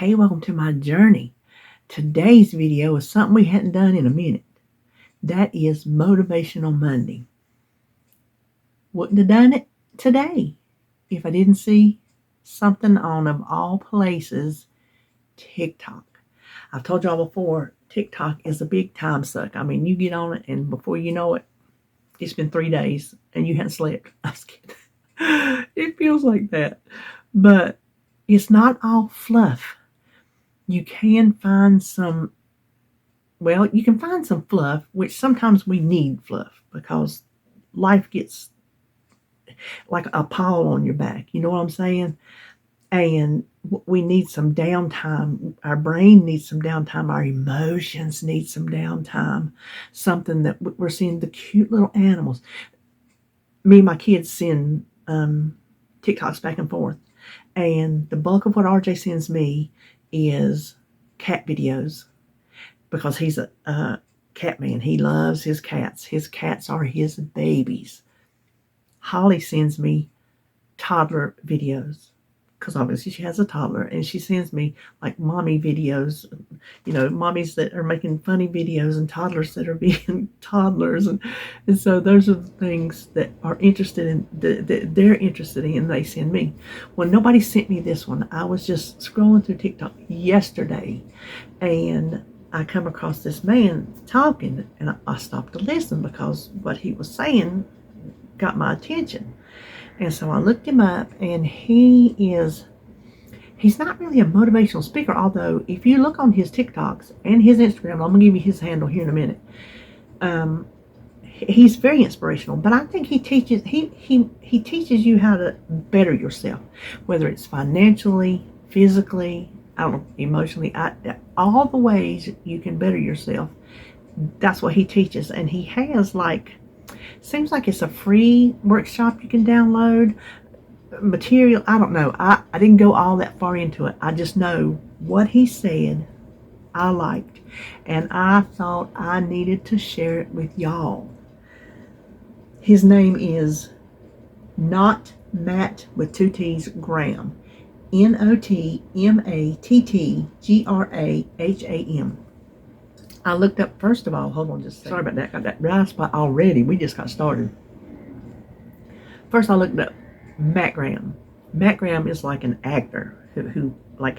Hey, welcome to my journey. Today's video is something we hadn't done in a minute. That is Motivational Monday. Wouldn't have done it today if I didn't see something on, of all places, TikTok. I've told y'all before, TikTok is a big time suck. I mean, you get on it and before you know it, it's been 3 days and you hadn't slept. I was kidding. It feels like that. But it's not all fluff. You can find some, you can find some fluff, which sometimes we need fluff because life gets like a pall on your back. You know what I'm saying? And we need some downtime. Our brain needs some downtime. Our emotions need some downtime. Something that we're seeing the cute little animals. Me and my kids send TikToks back and forth. And the bulk of what RJ sends me is cat videos because he's a cat man. He loves his cats. His cats are his babies. Holly sends me toddler videos because obviously she has a toddler, and she sends me like mommy videos, mommies that are making funny videos and toddlers that are being toddlers, and so those are the things that are interested in, that they're interested in, and they send me. Well, nobody sent me this one. I was just scrolling through TikTok yesterday, and I come across this man talking, and I stopped to listen because what he was saying got my attention. And so I looked him up, and he's not really a motivational speaker, although if you look on his TikToks and his Instagram, I'm going to give you his handle here in a minute. He's very inspirational, but I think he teaches you how to better yourself, whether it's financially, physically, emotionally, all the ways you can better yourself. That's what he teaches, and he has seems like it's a free workshop you can download material. I don't know. I didn't go all that far into it. I just know what he said I liked, and I thought I needed to share it with y'all. His name is Not Matt with 2 T's Graham. NOTMATTGRAHAM. I looked up, first of all, hold on just a second. Sorry about that. Got that dry spot already. We just got started. First, I looked up Matt Graham. Matt Graham is like an actor who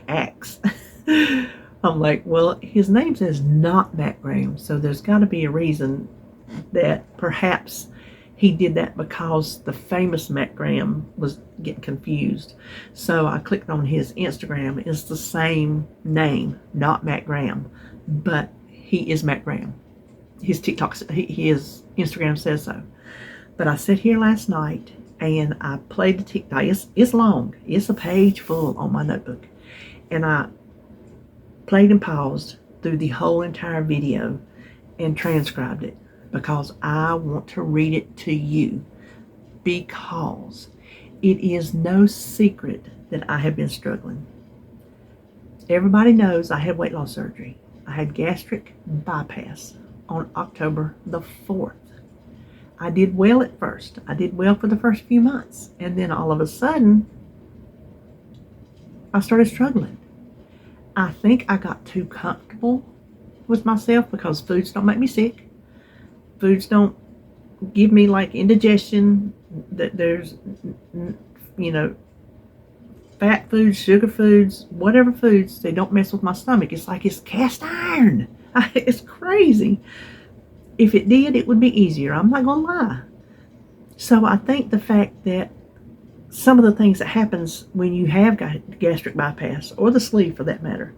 acts. I'm like, well, his name says Not Matt Graham, so there's got to be a reason that perhaps he did that because the famous Matt Graham was getting confused. So I clicked on his Instagram. It's the same name, Not Matt Graham, but he is Matt Graham. His TikTok, his Instagram says so. But I sat here last night and I played the TikTok. It's long. It's a page full on my notebook. And I played and paused through the whole entire video and transcribed it because I want to read it to you, because it is no secret that I have been struggling. Everybody knows I had weight loss surgery. I had gastric bypass on October the 4th. I did well at first. I did well for the first few months. And then all of a sudden, I started struggling. I think I got too comfortable with myself because foods don't make me sick. Foods don't give me indigestion. That there's, fat foods, sugar foods, whatever foods, they don't mess with my stomach. It's like it's cast iron. It's crazy. If it did, it would be easier. I'm not going to lie. So I think the fact that some of the things that happens when you have got gastric bypass, or the sleeve for that matter,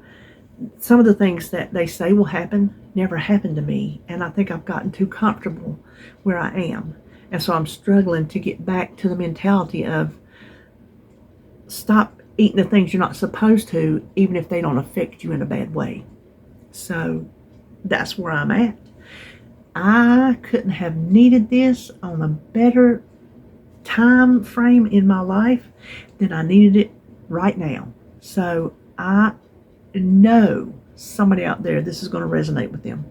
some of the things that they say will happen never happened to me. And I think I've gotten too comfortable where I am. And so I'm struggling to get back to the mentality of stop eating the things you're not supposed to, even if they don't affect you in a bad way. So that's where I'm at. I couldn't have needed this on a better time frame in my life than I needed it right now. So I know somebody out there, this is going to resonate with them.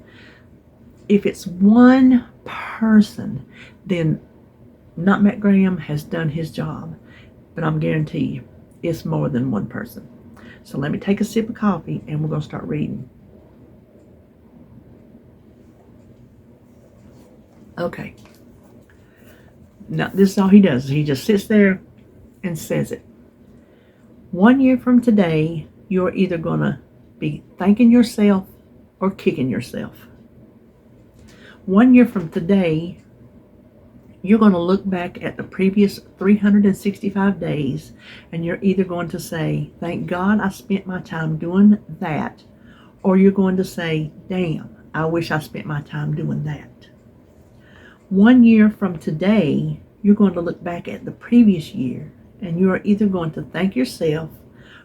If it's one person, then Not Matt Graham has done his job. But I'm guaranteed it's more than one person. So let me take a sip of coffee and we're going to start reading. Okay. Now, this is all he does. He just sits there and says it. 1 year from today, you're either going to be thanking yourself or kicking yourself. 1 year from today, you're going to look back at the previous 365 days and you're either going to say, thank God I spent my time doing that, or you're going to say, damn, I wish I spent my time doing that. 1 year from today, you're going to look back at the previous year and you are either going to thank yourself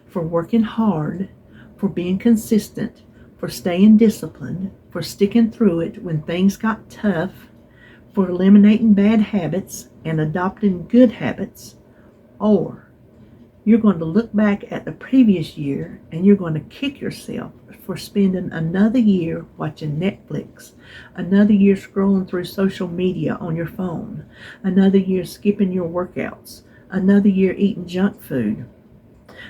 for working hard, for being consistent, for staying disciplined, for sticking through it when things got tough, for eliminating bad habits and adopting good habits, or you're going to look back at the previous year and you're going to kick yourself for spending another year watching Netflix, another year scrolling through social media on your phone, another year skipping your workouts, another year eating junk food,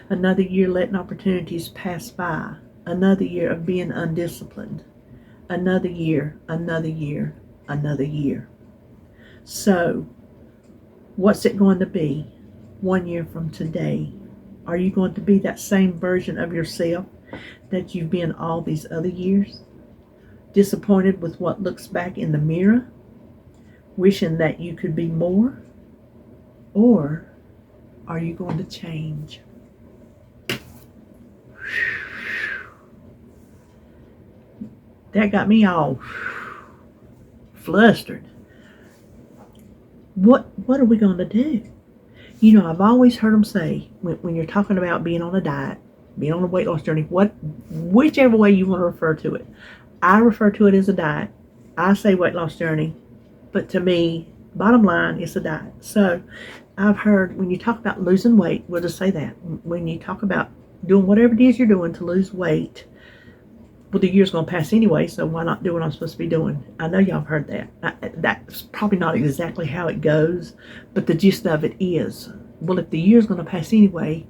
another year letting opportunities pass by, another year of being undisciplined, another year, another year, another year. So, what's it going to be 1 year from today? Are you going to be that same version of yourself that you've been all these other years? Disappointed with what looks back in the mirror? Wishing that you could be more? Or are you going to change? That got me all flustered. What are we going to do? You know, I've always heard them say, when you're talking about being on a diet, being on a weight loss journey, whichever way you want to refer to it. I refer to it as a diet. I say weight loss journey, but to me, bottom line, it's a diet. So I've heard when you talk about losing weight, we'll just say that. When you talk about doing whatever it is you're doing to lose weight, well, the year's going to pass anyway, so why not do what I'm supposed to be doing? I know y'all have heard that. That's probably not exactly how it goes, but the gist of it is, well, if the year's going to pass anyway,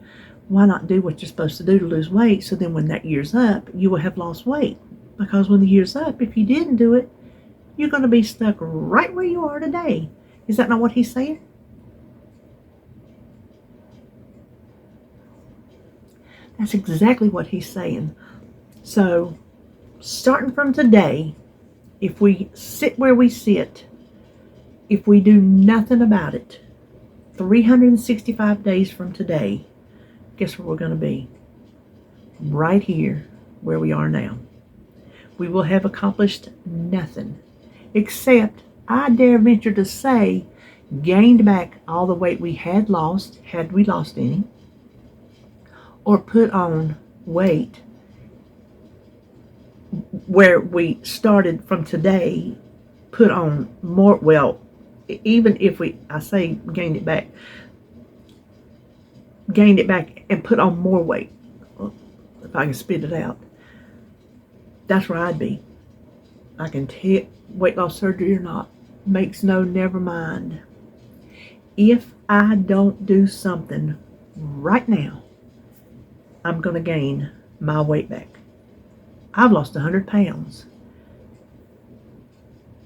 why not do what you're supposed to do to lose weight, so then when that year's up, you will have lost weight. Because when the year's up, if you didn't do it, you're going to be stuck right where you are today. Is that not what he's saying? That's exactly what he's saying. So, starting from today, if we sit where we sit, if we do nothing about it, 365 days from today, guess where we're going to be? Right here where we are now. We will have accomplished nothing, except, I dare venture to say, gained back all the weight we had lost, had we lost any, or put on weight where we started from today, put on more, well, even if I say gained it back and put on more weight, if I can spit it out, that's where I'd be. I can tell, weight loss surgery or not, makes no never mind. If I don't do something right now, I'm going to gain my weight back. I've lost 100 pounds.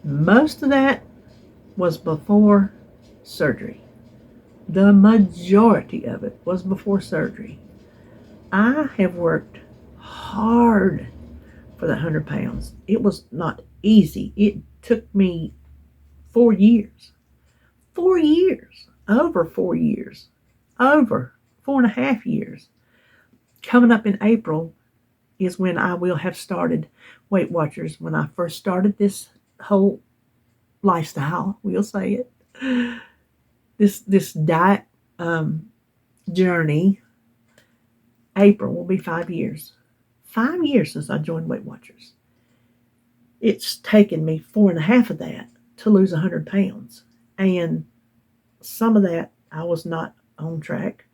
Most of that was before surgery. The majority of it was before surgery. I have worked hard for that 100 pounds. It was not easy. It took me 4 years. 4 years. Over 4 years. Over 4.5 years. Coming up in April is when I will have started Weight Watchers. When I first started this whole lifestyle, we'll say it, this diet journey, April will be 5 years. 5 years since I joined Weight Watchers. It's taken me 4.5 of that to lose 100 pounds. And some of that I was not on track,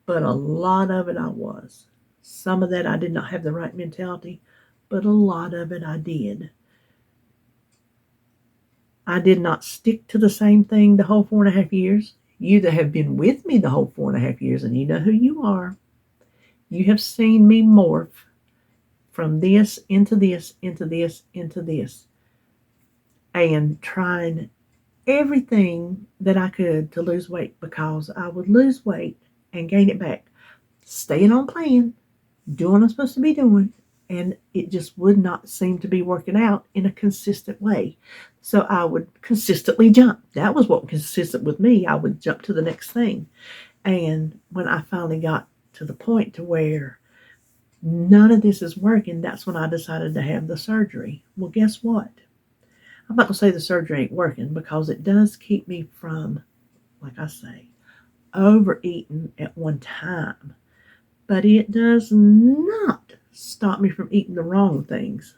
but a lot of it I was. Some of that I did not have the right mentality, but a lot of it I did. I did not stick to the same thing the whole 4.5 years. You that have been with me the whole 4.5 years, and you know who you are. You have seen me morph from this into this, into this, into this, and trying everything that I could to lose weight, because I would lose weight and gain it back, staying on plan, doing what I'm supposed to be doing, and it just would not seem to be working out in a consistent way. So I would consistently jump. That was what was consistent with me. I would jump to the next thing. And when I finally got to the point to where none of this is working, that's when I decided to have the surgery. Well, guess what? I'm not going to say the surgery ain't working, because it does keep me from, like I say, overeating at one time. But it does not stop me from eating the wrong things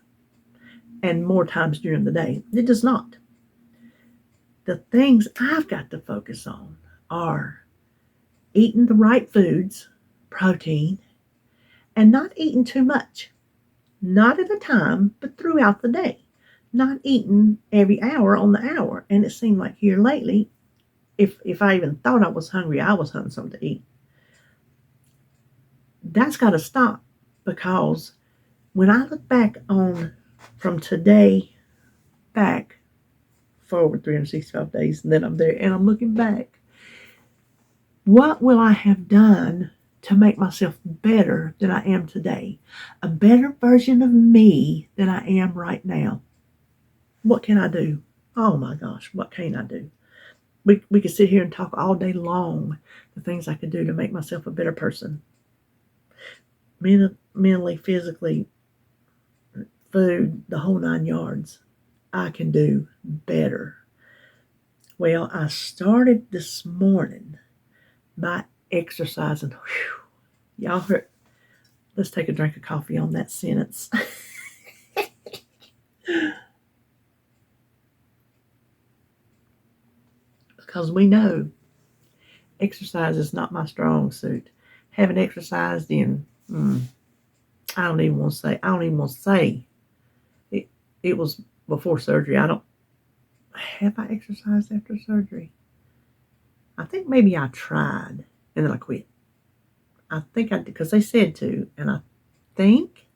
and more times during the day. It does not. The things I've got to focus on are eating the right foods, protein, and not eating too much. Not at a time, but throughout the day. Not eating every hour on the hour. And it seemed like here lately, if I even thought I was hungry, I was hunting something to eat. That's got to stop, because when I look back on from today back forward 365 days, and then I'm there and I'm looking back, what will I have done to make myself better than I am today? A better version of me than I am right now. What can I do? Oh my gosh, what can I do? We could sit here and talk all day long the things I could do to make myself a better person. Mentally, physically, food, the whole 9 yards. I can do better. Well, I started this morning by exercising. Whew. Y'all heard? Let's take a drink of coffee on that sentence. Because we know exercise is not my strong suit. Haven't exercised in, I don't even want to say. It was before surgery. Have I exercised after surgery? I think maybe I tried and then I quit. I think I did, because they said to, and I think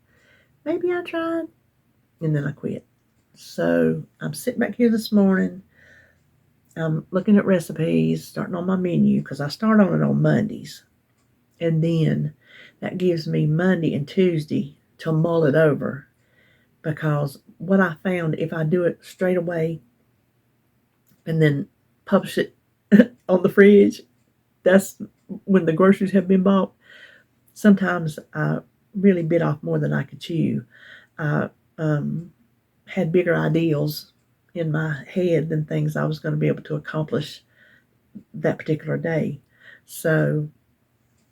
maybe I tried and then I quit. So I'm sitting back here this morning. I'm looking at recipes, starting on my menu, because I start on it on Mondays. And then that gives me Monday and Tuesday to mull it over. Because what I found, if I do it straight away and then publish it on the fridge, that's when the groceries have been bought. Sometimes I really bit off more than I could chew. I had bigger ideals in my head than things I was going to be able to accomplish that particular day. So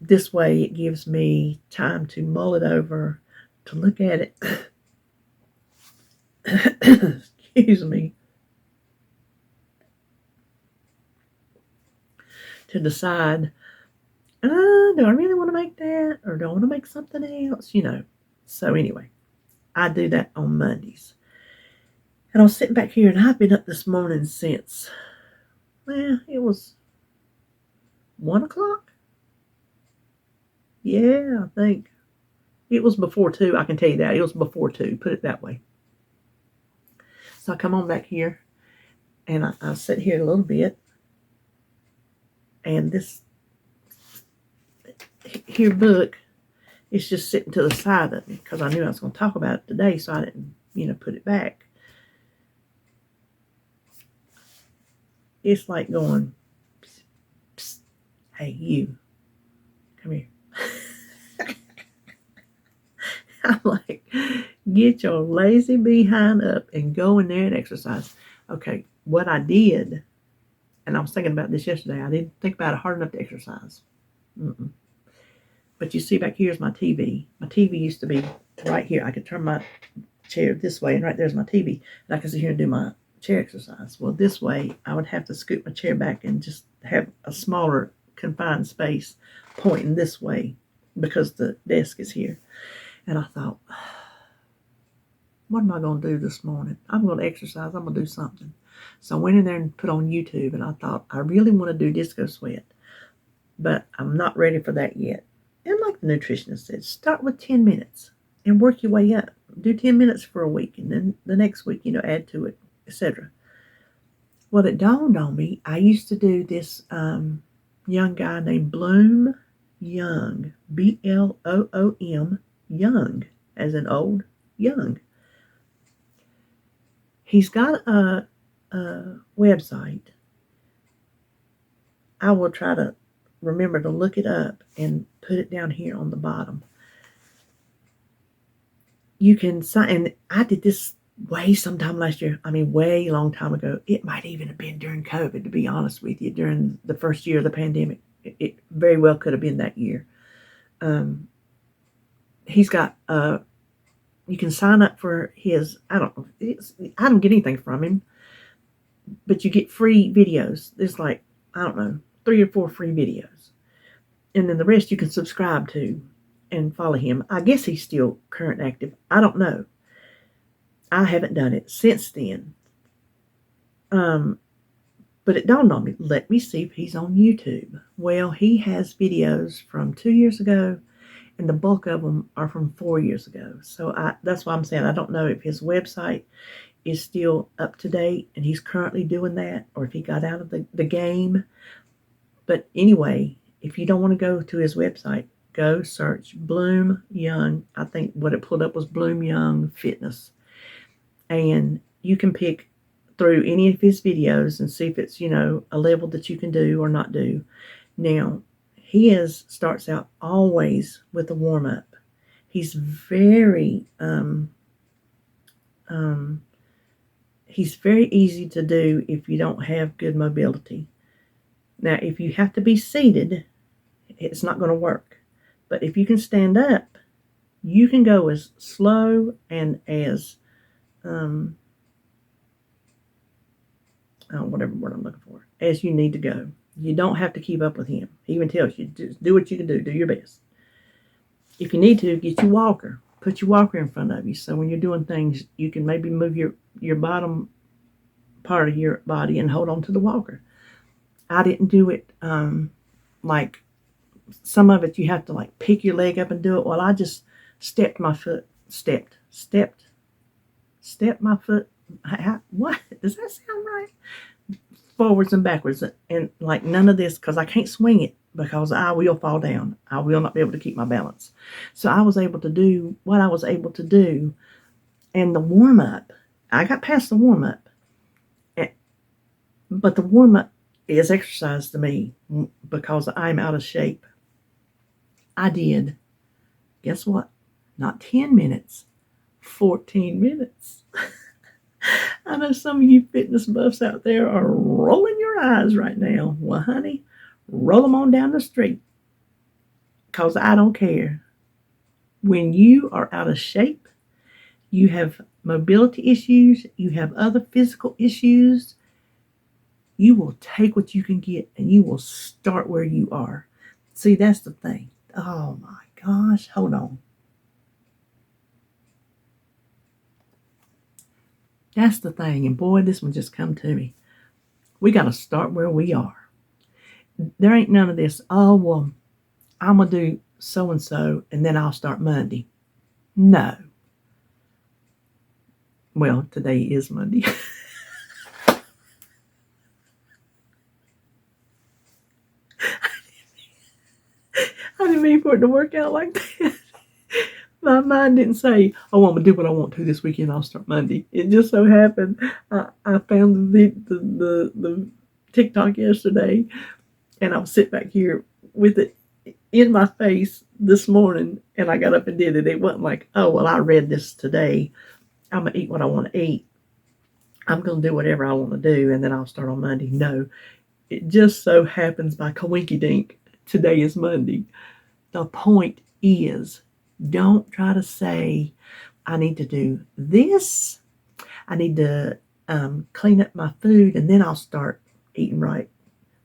this way it gives me time to mull it over, to look at it. Excuse me. To decide, do I really want to make that, or do I want to make something else? So anyway, I do that on Mondays. And I was sitting back here, and I've been up this morning since, it was 1 o'clock. Yeah, I think it was before 2. I can tell you that. It was before 2, put it that way. So I come on back here, and I sit here a little bit, and this here book is just sitting to the side of me, because I knew I was going to talk about it today, so I didn't, put it back. It's like going, psst, psst, hey, you, come here. I'm like, get your lazy behind up and go in there and exercise. Okay, what I did, and I was thinking about this yesterday, I didn't think about it hard enough to exercise. But you see back here's my TV. My TV used to be right here. I could turn my chair this way, and right there's my TV. And I could sit here and do my chair exercise. Well, this way, I would have to scoot my chair back and just have a smaller confined space pointing this way, because the desk is here. And I thought, what am I going to do this morning? I'm going to exercise. I'm going to do something. So I went in there and put on YouTube, and I thought, I really want to do disco sweat, but I'm not ready for that yet. And like the nutritionist said, start with 10 minutes and work your way up. Do 10 minutes for a week, and then the next week, add to it, etc. Well, it dawned on me, I used to do this young guy named Bloom Young, Bloom, Young, as in old, young. He's got a website. I will try to remember to look it up and put it down here on the bottom. You can sign, and I did this way sometime last year. I mean, way long time ago. It might even have been during COVID, to be honest with you, during the first year of the pandemic. It very well could have been that year. He's got, you can sign up for his, I don't get anything from him, but you get free videos. There's like, I don't know, 3 or 4 free videos. And then the rest you can subscribe to and follow him. I guess he's still current active. I don't know. I haven't done it since then. But it dawned on me, let me see if he's on YouTube. Well, he has videos from 2 years ago, and the bulk of them are from 4 years ago. So that's why I'm saying I don't know if his website is still up to date and he's currently doing that, or if he got out of the game. But anyway, if you don't want to go to his website, go search Bloom Young. I think what it pulled up was Bloom Young Fitness. And you can pick through any of his videos and see if it's, a level that you can do or not do. Now, starts out always with a warm-up. He's very easy to do if you don't have good mobility. Now, if you have to be seated, it's not going to work. But if you can stand up, you can go as slow and as whatever word I'm looking for, as you need to go. You don't have to keep up with him. He even tells you, just do what you can do. Do your best. If you need to, get your walker. Put your walker in front of you. So when you're doing things, you can maybe move your bottom part of your body and hold on to the walker. I didn't do it like some of it you have to like pick your leg up and do it. Well, I just stepped my foot. Stepped my foot. What? Does that sound right? Forwards and backwards, and like none of this, because I can't swing it, because I will fall down. I will not be able to keep my balance. So I was able to do what I was able to do. And the warm-up, I got past the warm-up, but the warm-up is exercise to me because I'm out of shape. I did, guess what? Not 10 minutes, 14 minutes. I know some of you fitness buffs out there are rolling your eyes right now. Well, honey, roll them on down the street, because I don't care. When you are out of shape, you have mobility issues, you have other physical issues, you will take what you can get and you will start where you are. See, that's the thing. Oh my gosh, hold on. That's the thing. And boy, this one just come to me. We got to start where we are. There ain't none of this, oh, well, I'm going to do so-and-so and then I'll start Monday. No. Well, today is Monday. I didn't mean for it to work out like that. My mind didn't say, oh, I'm going to do what I want to this weekend. I'll start Monday. It just so happened I found the TikTok yesterday, and I was sitting back here with it in my face this morning, and I got up and did it. It wasn't like, oh, well, I read this today. I'm going to eat what I want to eat. I'm going to do whatever I want to do, and then I'll start on Monday. No, it just so happens by coinkydink, today is Monday. The point is, don't try to say, I need to do this. I need to clean up my food and then I'll start eating right.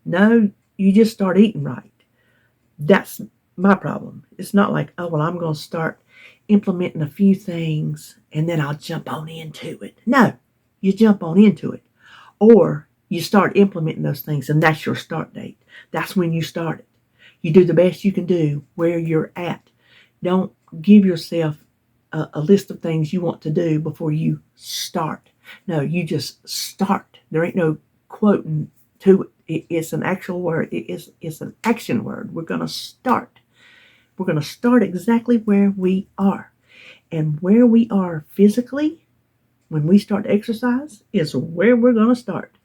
No, you just start eating right. That's my problem. It's not like, oh, well, I'm going to start implementing a few things and then I'll jump on into it. No, you jump on into it. Or you start implementing those things and that's your start date. That's when you start it. You do the best you can do where you're at. Don't give yourself a list of things you want to do before you start. No, you just start. There ain't no quoting to it. It's an actual word. It's an action word. We're going to start. We're going to start exactly where we are. And where we are physically, when we start to exercise, is where we're going to start.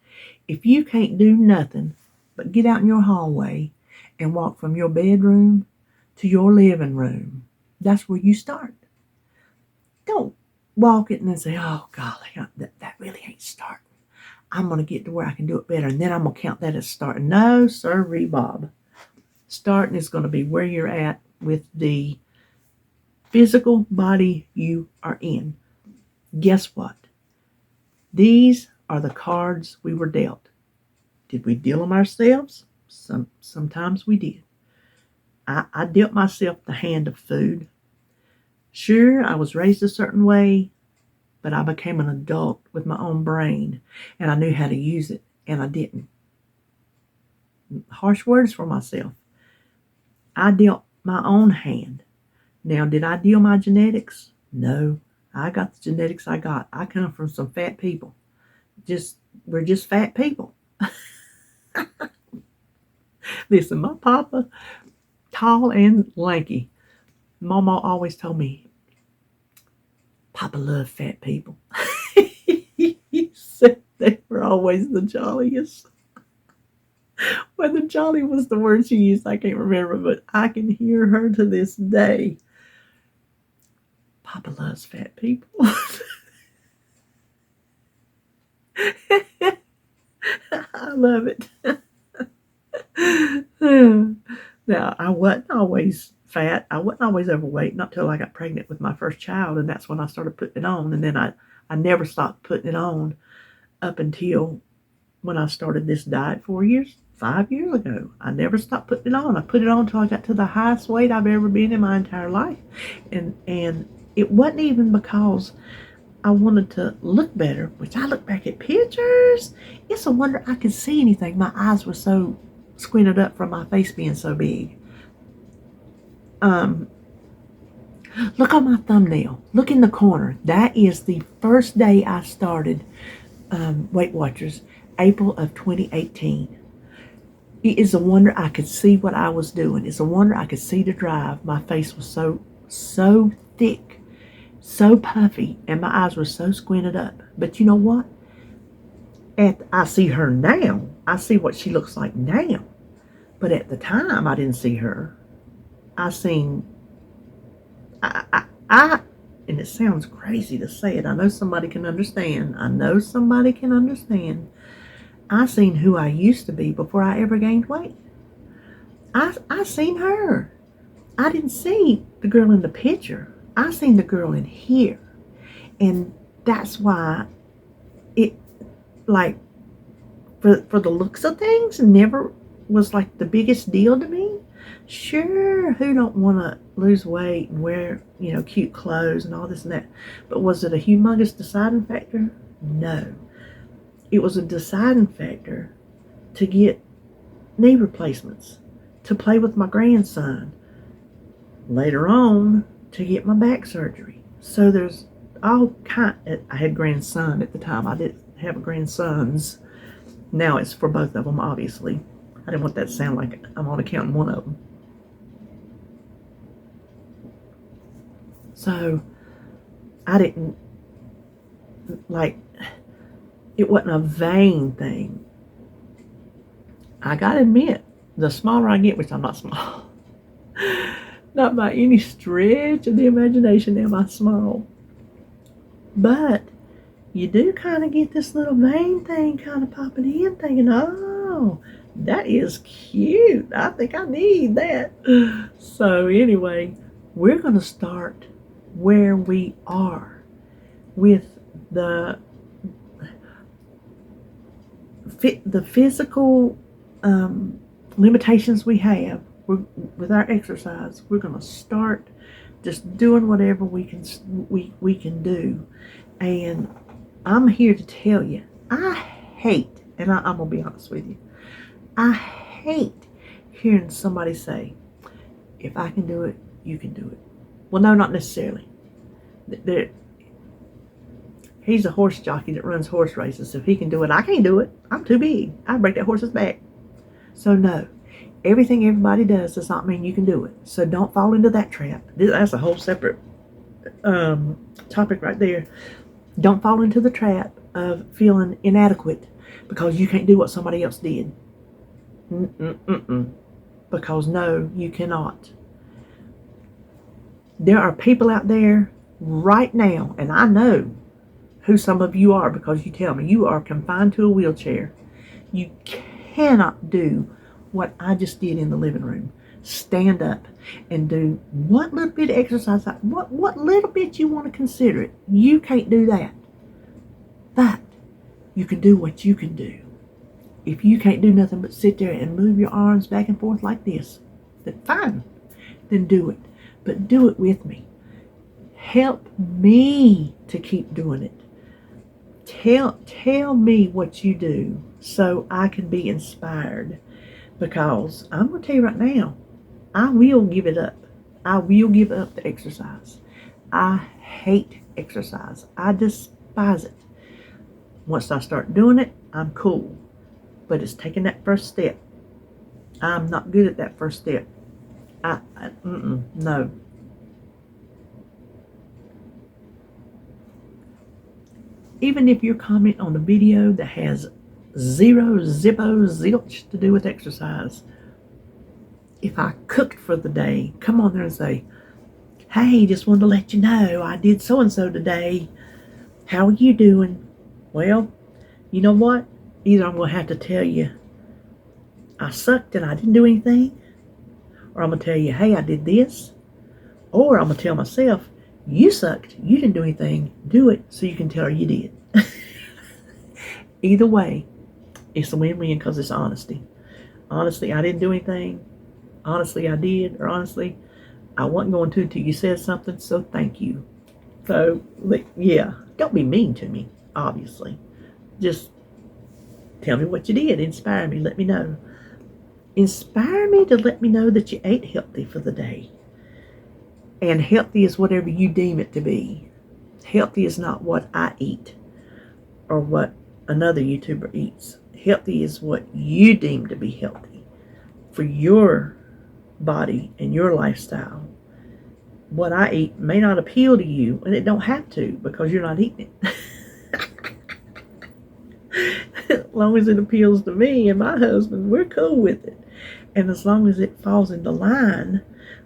If you can't do nothing but get out in your hallway and walk from your bedroom to your living room, that's where you start. Don't walk it and then say, oh, golly, that really ain't starting. I'm going to get to where I can do it better, and then I'm going to count that as starting. No, sirree, Bob. Starting is going to be where you're at with the physical body you are in. Guess what? These are the cards we were dealt. Did we deal them ourselves? Sometimes we did. I dealt myself the hand of food. Sure, I was raised a certain way, but I became an adult with my own brain, and I knew how to use it, and I didn't. Harsh words for myself. I dealt my own hand. Now, did I deal my genetics? No. I got the genetics I got. I come from some fat people. We're just fat people. Listen, my papa, tall and lanky. Mama always told me, Papa loved fat people. He said they were always the jolliest. Whether jolly was the word she used, I can't remember, but I can hear her to this day. Papa loves fat people. I love it. Now, I wasn't always fat. I wasn't always overweight, not till I got pregnant with my first child, and that's when I started putting it on. And then I never stopped putting it on up until when I started this diet 5 years ago. I never stopped putting it on. I put it on until I got to the highest weight I've ever been in my entire life. And it wasn't even because I wanted to look better, which I look back at pictures. It's a wonder I could see anything. My eyes were so squinted up from my face being so big. Look on my thumbnail. Look in the corner. That is the first day I started Weight Watchers, April of 2018. It is a wonder I could see what I was doing. It's a wonder I could see the drive. My face was so thick, so puffy, and my eyes were so squinted up. But you know what? I see her now. I see what she looks like now. But at the time, I didn't see her. I and it sounds crazy to say it. I know somebody can understand. I seen who I used to be before I ever gained weight. I seen her. I didn't see the girl in the picture. I seen the girl in here. And that's why it, like, for the looks of things, never was like the biggest deal to me. Sure, who don't want to lose weight and wear, cute clothes and all this and that. But was it a humongous deciding factor? No. It was a deciding factor to get knee replacements, to play with my grandson, later on to get my back surgery. So there's all kind. I had grandson at the time. I didn't have grandsons. Now it's for both of them, obviously. I didn't want that to sound like I'm only counting one of them. So I didn't, it wasn't a vain thing. I gotta admit, the smaller I get, which I'm not small, not by any stretch of the imagination am I small, but you do kind of get this little vein thing kind of popping in, thinking, oh, that is cute. I think I need that. So anyway, we're going to start where we are with the physical limitations we have. With our exercise, we're going to start just doing whatever we can do. And I'm here to tell you, I hate, and I'm going to be honest with you, I hate hearing somebody say, if I can do it, you can do it. Well, no, not necessarily. He's a horse jockey that runs horse races. If he can do it, I can't do it. I'm too big. I'd break that horse's back. So no, everything everybody does does not mean you can do it. So don't fall into that trap. That's a whole separate topic right there. Don't fall into the trap of feeling inadequate because you can't do what somebody else did. Because no, you cannot. There are people out there right now, and I know who some of you are because you tell me you are confined to a wheelchair. You cannot do what I just did in the living room. Stand up and do what little bit of exercise, what little bit you want to consider it. You can't do that. But you can do what you can do. If you can't do nothing but sit there and move your arms back and forth like this, then fine, then do it. But do it with me. Help me to keep doing it. Tell me what you do so I can be inspired. Because I'm going to tell you right now, I will give it up. I will give up the exercise. I hate exercise. I despise it. Once I start doing it, I'm cool. But it's taking that first step. I'm not good at that first step. No. Even if your comment on the video that has zero, zippo, zilch to do with exercise, if I cooked for the day, come on there and say, hey, just wanted to let you know I did so-and-so today. How are you doing? Well, you know what? Either I'm going to have to tell you I sucked and I didn't do anything, or I'm going to tell you, hey, I did this, or I'm going to tell myself, you sucked, you didn't do anything, do it so you can tell her you did. Either way, it's a win-win because it's honesty. Honestly, I didn't do anything. Honestly, I did. Or honestly, I wasn't going to until you said something, so thank you. So, yeah, don't be mean to me, obviously. Just tell me what you did. Inspire me. Let me know. Inspire me to let me know that you ate healthy for the day. And healthy is whatever you deem it to be. Healthy is not what I eat or what another YouTuber eats. Healthy is what you deem to be healthy for your body and your lifestyle. What I eat may not appeal to you, and it don't have to because you're not eating it. As long as it appeals to me and my husband, we're cool with it. And as long as it falls into line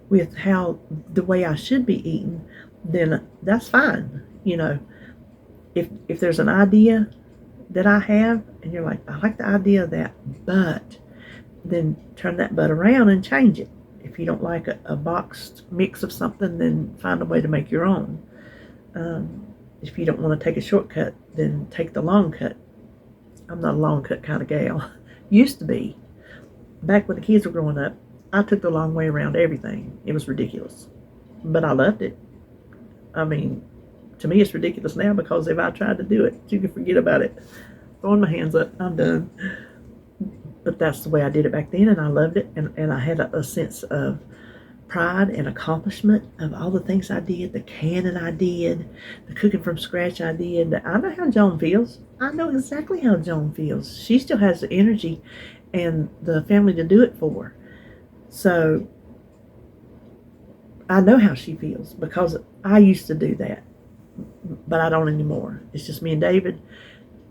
with the way I should be eating, then that's fine. You know, if there's an idea that I have and you're like, I like the idea of that, but then turn that but around and change it. If you don't like a boxed mix of something, then find a way to make your own. If you don't want to take a shortcut, then take the long cut. I'm not a long cut kind of gal. Used to be. Back when the kids were growing up, I took the long way around everything. It was ridiculous. But I loved it. I mean, to me it's ridiculous now because if I tried to do it, you can forget about it. Throwing my hands up, I'm done. But that's the way I did it back then, and I loved it. And I had a sense of pride and accomplishment of all the things I did, the canning I did, the cooking from scratch I did. I know how Joan feels. I know exactly how Joan feels. She still has the energy and the family to do it for her. So I know how she feels because I used to do that, but I don't anymore. It's just me and David.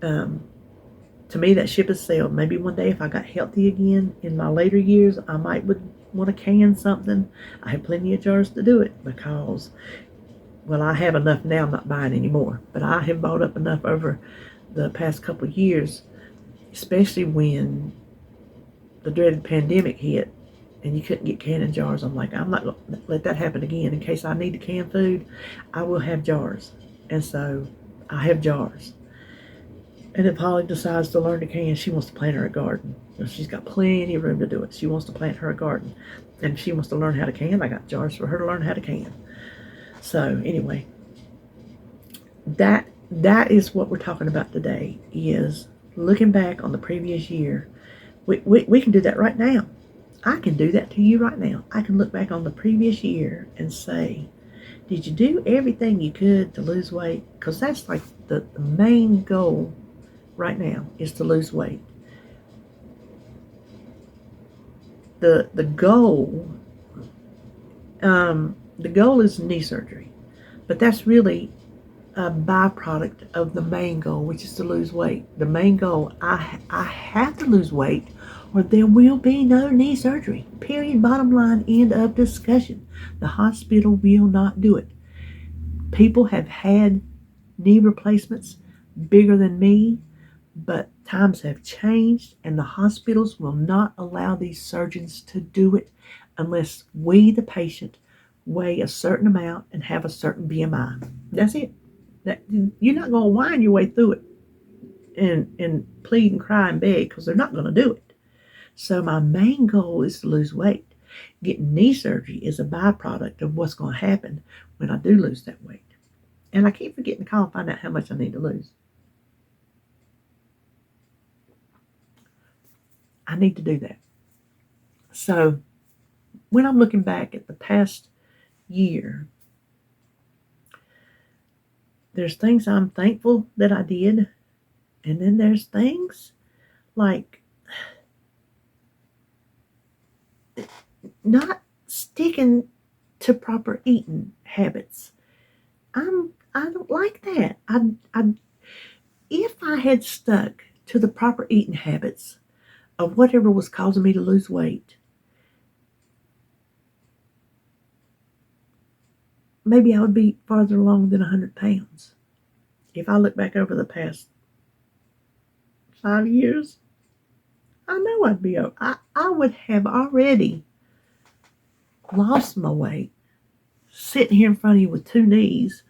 To me, that ship has sailed. Maybe one day if I got healthy again in my later years, I might would want to can something. I have plenty of jars to do it because, well, I have enough now. I'm not buying anymore, but I have bought up enough over the past couple of years, especially when the dreaded pandemic hit and you couldn't get canning jars. I'm like, I'm not going to let that happen again. In case I need to can food, I will have jars. And so I have jars. And if Holly decides to learn to can, she wants to plant her a garden. She's got plenty of room to do it. She wants to plant her a garden. And if she wants to learn how to can, I got jars for her to learn how to can. So anyway, that is what we're talking about today, is looking back on the previous year. We can do that right now. I can do that to you right now. I can look back on the previous year and say, did you do everything you could to lose weight? Because that's like the main goal right now is to lose weight. The goal the goal is knee surgery, but that's really a byproduct of the main goal, which is to lose weight. The main goal, I have to lose weight or there will be no knee surgery. Period. Bottom line, end of discussion. The hospital will not do it. People have had knee replacements bigger than me, but times have changed and the hospitals will not allow these surgeons to do it unless we, the patient, weigh a certain amount and have a certain BMI. That's it. You're not going to whine your way through it and plead and cry and beg because they're not going to do it. So my main goal is to lose weight. Getting knee surgery is a byproduct of what's going to happen when I do lose that weight. And I keep forgetting to call and find out how much I need to lose. I need to do that. So when I'm looking back at the past year, there's things I'm thankful that I did. And then there's things like not sticking to proper eating habits. I don't like that. If I had stuck to the proper eating habits of whatever was causing me to lose weight, maybe I would be farther along than 100 pounds. If I look back over the past 5 years, I know I'd be over. I would have already lost my weight sitting here in front of you with two knees,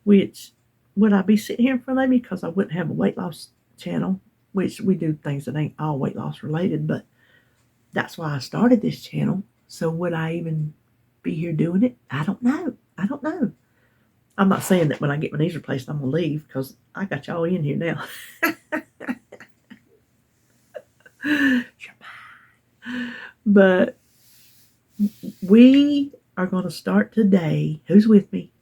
which would I be sitting here in front of you because I wouldn't have a weight loss channel, which we do things that ain't all weight loss related, but that's why I started this channel. So would I even be here doing it? I don't know. I'm not saying that when I get my knees replaced, I'm going to leave because I got y'all in here now. But we are going to start today. Who's with me?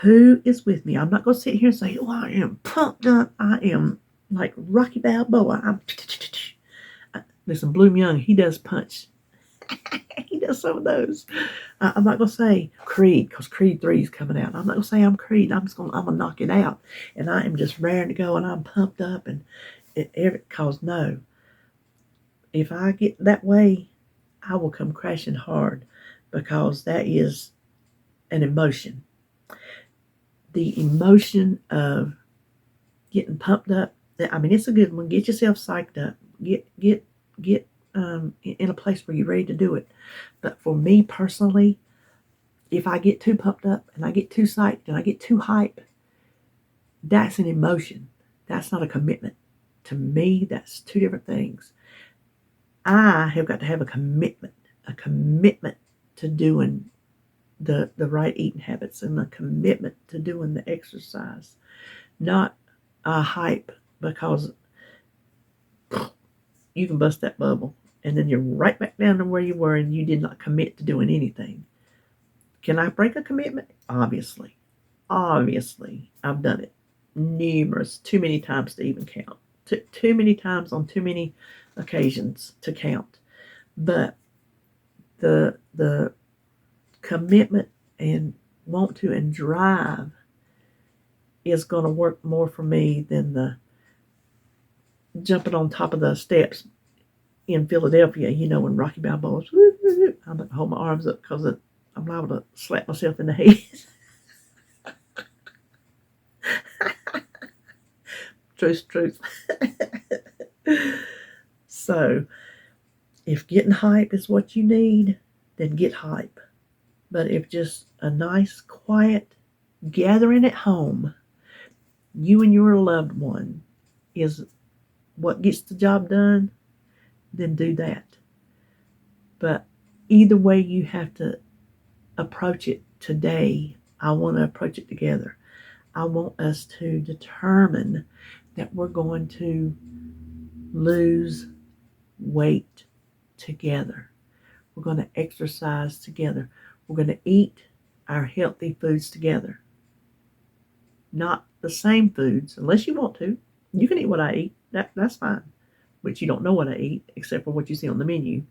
Who is with me? I'm not going to sit here and say, oh, I am pumped up. I am like Rocky Balboa. Listen, Bloom Young, he does punch. He does some of those. I'm not going to say Creed because Creed 3 is coming out. I'm not going to say I'm Creed. I'm going to knock it out. And I am just raring to go and I'm pumped up. And because no, if I get that way, I will come crashing hard because that is an emotion. The emotion of getting pumped up. I mean, it's a good one. Get yourself psyched up. Get in a place where you're ready to do it. But for me personally, if I get too pumped up and I get too psyched and I get too hype, that's an emotion. That's not a commitment. To me, that's two different things. I have got to have a commitment to doing the right eating habits and a commitment to doing the exercise, not a hype because you can bust that bubble and then you're right back down to where you were and you did not commit to doing anything. Can I break a commitment? Obviously. I've done it too many times to even count. Too many times on too many occasions to count. But the commitment and want to and drive is going to work more for me than the jumping on top of the steps in Philadelphia, when Rocky Balboa's, I'm going to hold my arms up because I'm liable to slap myself in the head. Truth. So, if getting hype is what you need, then get hype. But if just a nice, quiet gathering at home, you and your loved one, is what gets the job done, then do that. But either way you have to approach it today, I want to approach it together. I want us to determine that we're going to lose weight together. We're going to exercise together. We're going to eat our healthy foods together. Not the same foods, unless you want to. You can eat what I eat. That's fine. But you don't know what I eat, except for what you see on the menu.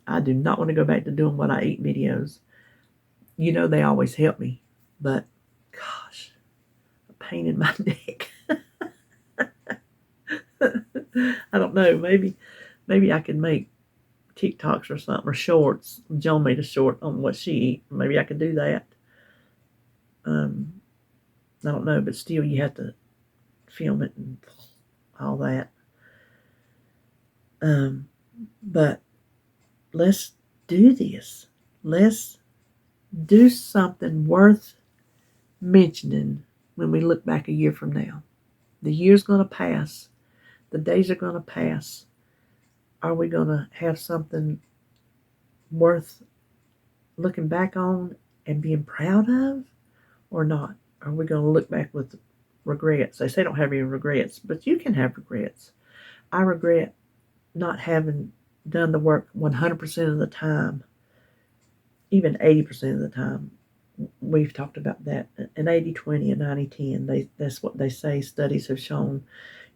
I do not want to go back to doing what I eat videos. They always help me. But, gosh, a pain in my neck. I don't know. Maybe I could make TikToks or something, or shorts. Joan made a short on what she eat. Maybe I could do that. I don't know, but still you have to film it and all that. But let's do this. Let's do something worth mentioning when we look back a year from now. The year's going to pass. The days are going to pass. Are we going to have something worth looking back on and being proud of, or not? Are we going to look back with regrets? They say don't have any regrets, but you can have regrets. I regret not having done the work 100% of the time, even 80% of the time. We've talked about that, an 80-20, a 90-10. That's what they say. Studies have shown,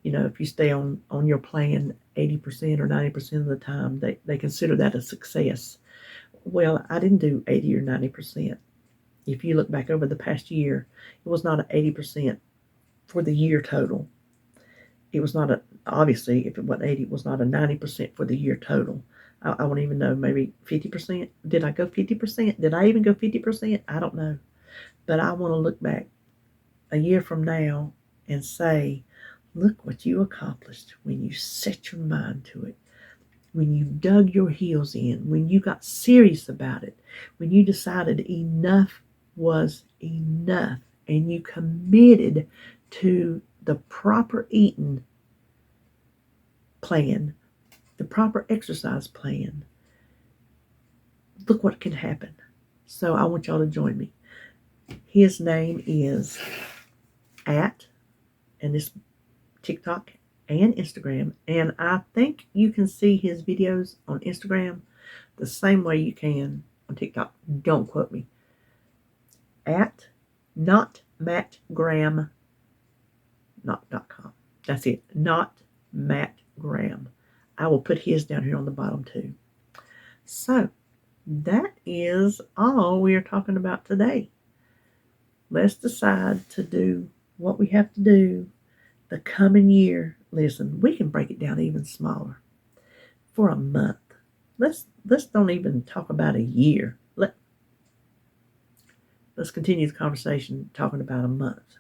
if you stay on your plan 80% or 90% of the time, they consider that a success. Well, I didn't do 80 or 90%. If you look back over the past year, it was not an 80% for the year total. It was not obviously, if it wasn't 80, it was not a 90% for the year total. I won't even know, maybe 50%. Did I go 50%? Did I even go 50%? I don't know. But I want to look back a year from now and say, look what you accomplished when you set your mind to it, when you dug your heels in, when you got serious about it, when you decided enough was enough, and you committed to the proper eating plan, the proper exercise plan. Look what can happen. So I want y'all to join me. His name is and this TikTok and Instagram, and I think you can see his videos on Instagram the same way you can on TikTok. Don't quote me. At not Matt Graham, not.com. That's it. Not Matt Graham. I will put his down here on the bottom too. So that is all we are talking about today. Let's decide to do what we have to do the coming year. Listen, we can break it down even smaller. For a month. Let's don't even talk about a year. Let's continue the conversation talking about a month.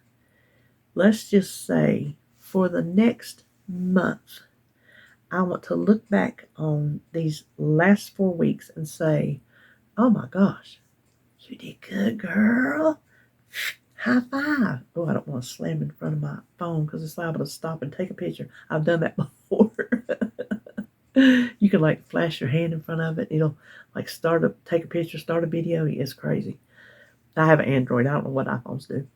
Let's just say for the next month, I want to look back on these last 4 weeks and say, oh my gosh, you did good, girl. High five. Oh, I don't want to slam in front of my phone because it's liable to stop and take a picture. I've done that before. You can flash your hand in front of it. It'll take a picture, start a video. It's crazy. I have an Android. I don't know what iPhones do.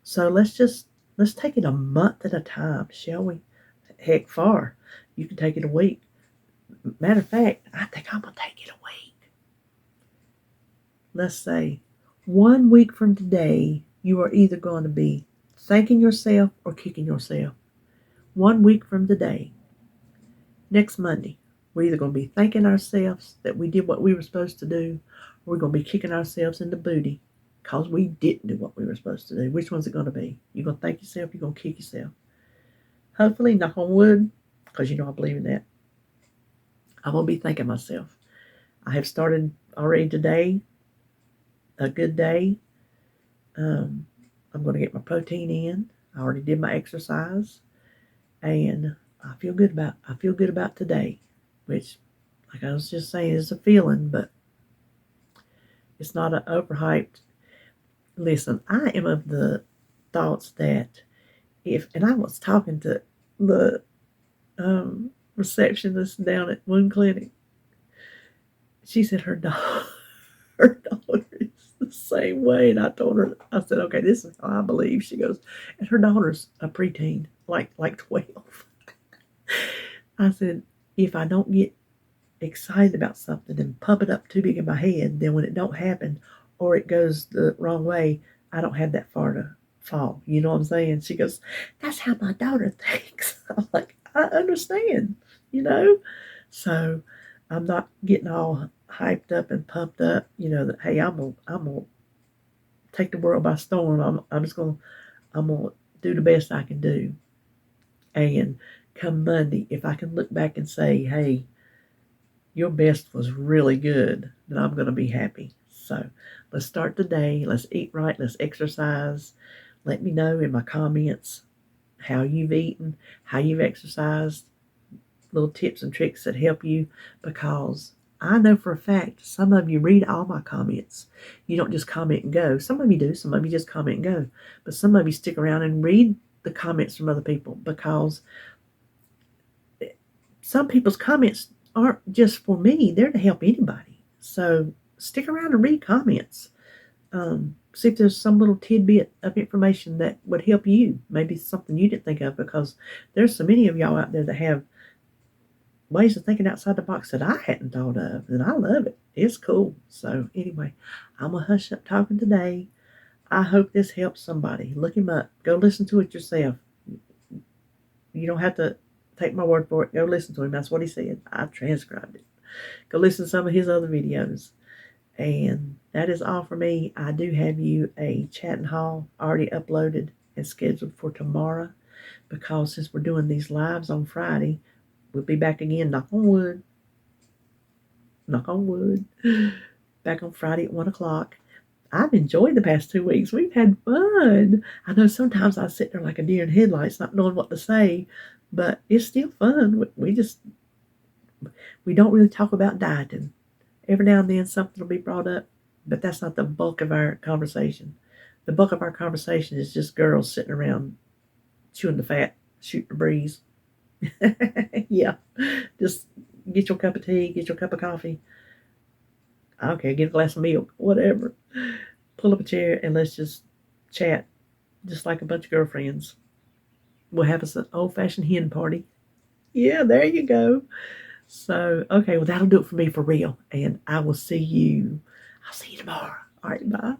So let's take it a month at a time, shall we? Heck, far. You can take it a week. Matter of fact, I think I'm going to take it a week. Let's say 1 week from today, you are either going to be thanking yourself or kicking yourself. 1 week from today, next Monday, we're either going to be thanking ourselves that we did what we were supposed to do, or we're going to be kicking ourselves in the booty because we didn't do what we were supposed to do. Which one's it going to be? You're going to thank yourself, you're going to kick yourself. Hopefully, knock on wood, because I believe in that. I'm going to be thanking myself. I have started already today, a good day. I'm going to get my protein in. I already did my exercise, and I feel good about today, which, like I was just saying, is a feeling, but it's not an overhyped. Listen, I am of the thoughts that and I was talking to the receptionist down at Wound Clinic. She said her daughter is the same way. And I told her, I said, okay, this is how I believe. She goes, and her daughter's a preteen, like 12. I said, if I don't get excited about something and pump it up too big in my head, then when it don't happen or it goes the wrong way, I don't have that far to fall. You know what I'm saying? She goes, that's how my daughter thinks. I'm like, I understand, you know? So I'm not getting all hyped up and pumped up, that hey, I'm gonna take the world by storm. I'm gonna do the best I can do. And come Monday, if I can look back and say, hey, your best was really good, then I'm going to be happy. So let's start the day. Let's eat right. Let's exercise. Let me know in my comments how you've eaten, how you've exercised, little tips and tricks that help you, because I know for a fact some of you read all my comments. You don't just comment and go. Some of you do. Some of you just comment and go. But some of you stick around and read the comments from other people, because some people's comments aren't just for me, they're to help anybody. So stick around and read comments. See if there's some little tidbit of information that would help you. Maybe something you didn't think of, because there's so many of y'all out there that have ways of thinking outside the box that I hadn't thought of, and I love it. It's cool. So anyway, I'm going to hush up talking today. I hope this helps somebody. Look him up. Go listen to it yourself. You don't have to take my word for it. Go listen to him. That's what he said. I transcribed it. Go listen to some of his other videos. And that is all for me. I do have you a chat and haul already uploaded and scheduled for tomorrow, because since we're doing these lives on Friday, we'll be back again, knock on wood, back on Friday at 1 o'clock. I've enjoyed the past 2 weeks. We've had fun. I know sometimes I sit there like a deer in headlights, not knowing what to say, but it's still fun. We don't really talk about dieting. Every now and then something will be brought up, but that's not the bulk of our conversation. The bulk of our conversation is just girls sitting around chewing the fat, shooting the breeze. Yeah, just get your cup of tea, get your cup of coffee. Okay, get a glass of milk, whatever. Pull up a chair and let's just chat, just like a bunch of girlfriends. We'll have us an old-fashioned hen party. Yeah, there you go. So, okay, well, that'll do it for me for real. And I'll see you tomorrow. All right, bye.